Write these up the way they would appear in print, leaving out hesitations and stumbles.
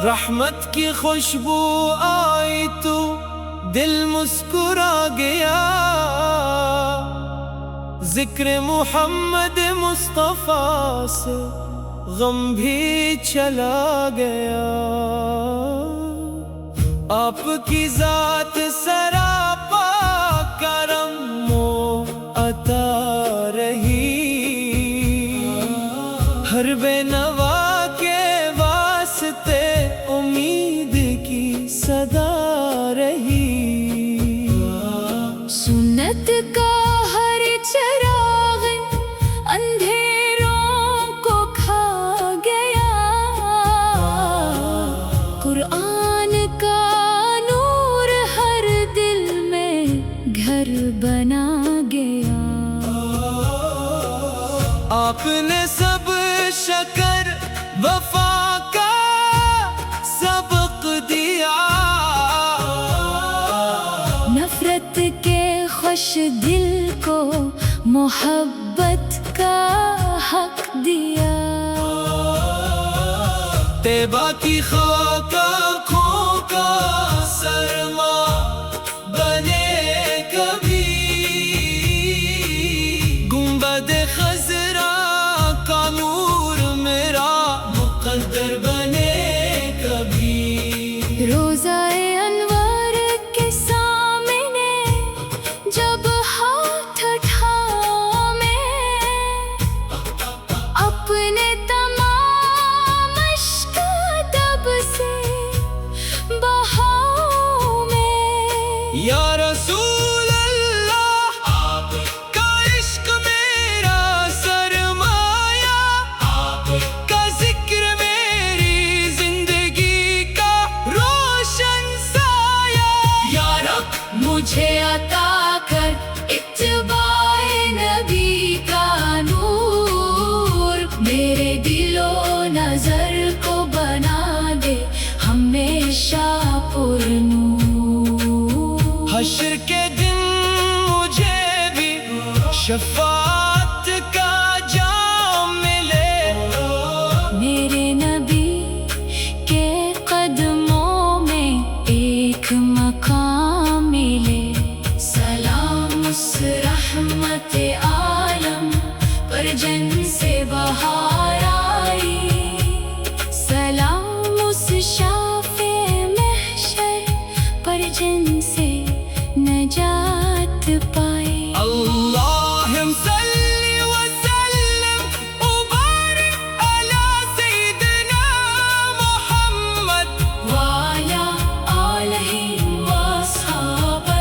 رحمت کی خوشبو آئی تو دل مسکرا گیا، ذکر محمد مصطفیٰ سے غم بھی چلا گیا۔ آپ کی ذات سراپا کرم و عطا رہی، ہر بے نوا کے واسطے امید کی صدا رہی۔ سنت کا ہر چراغ اندھیروں کو کھا گیا، قرآن کا نور ہر دل میں گھر بنا گیا۔ آپ نے سب شکر وفا کا سبق دیا، نفرت کے خوش دل کو محبت کا حق دیا۔ طیبہ کی خاک آنکھوں کا سرما بنے کبھی، گنبد خضرا کا نور میرا مقدر بنے کبھی۔ روزہ انوار کے سامنے جب ہاتھ اٹھامے، اپنے تمام اشک ادب سے بہاؤ میں، یا رسول اللہ آپ کا عشق میرا سرمایہ، آپ کا ذکر میری زندگی کا روشن سایہ۔ یا رب مجھے عطا کر اتباع نبی کا نور، میرے دل و نظر کو بنا دے ہمیشہ پر نور۔ حشر کے دن مجھے بھی شفاعت کا جام ملے، میرے نبی کے قدموں میں ایک مقام ملے۔ سلام اس رحمت عالم پر جن سے بہار آئی، سلام اس شافع محشر پر جن سے نجات پائی۔ اللہم صلی وسلم وبارک علی سیدنا محمد وعلی آلہ وصحبہ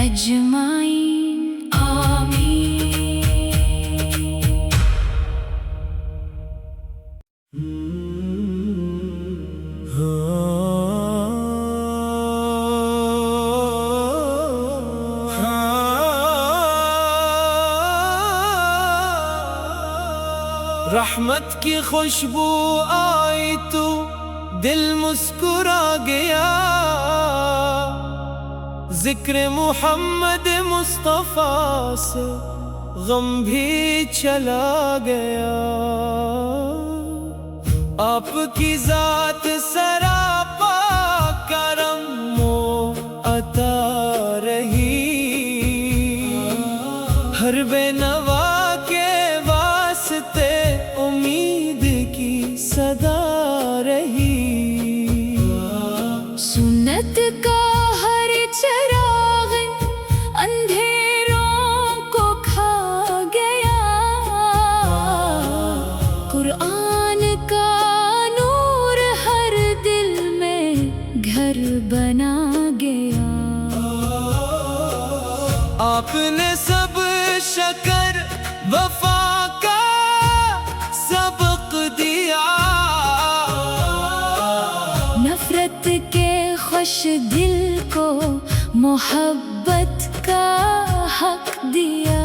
اجمعین، آمین۔ رحمت کی خوشبو آئی تو دل مسکرا گیا، ذکر محمد مصطفیٰ سے غم بھی چلا گیا۔ آپ کی ذات سراپا کرم و عطا رہی، ہر بے نوا کے واسطے امید کی صدا رہی۔ سنت کا ہر چراغ اندھیروں کو کھا گیا، قرآن کا نور ہر دل میں گھر بنا گیا۔ آپ نے سب شکر وفا کا سبق دیا، نفرت کے خوش دل کو محبت کا حق دیا۔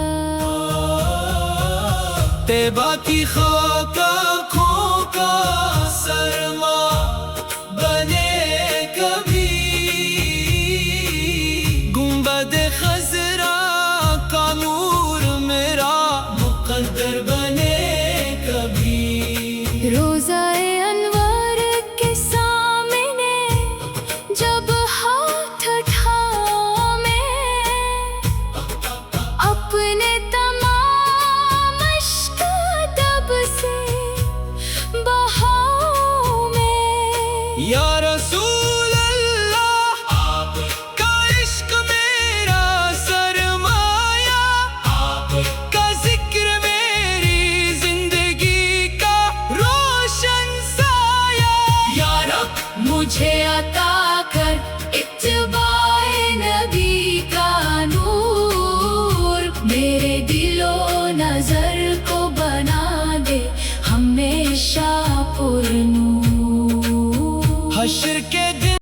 طیبہ کی خاک آنکھوں کا سرما بنے عطا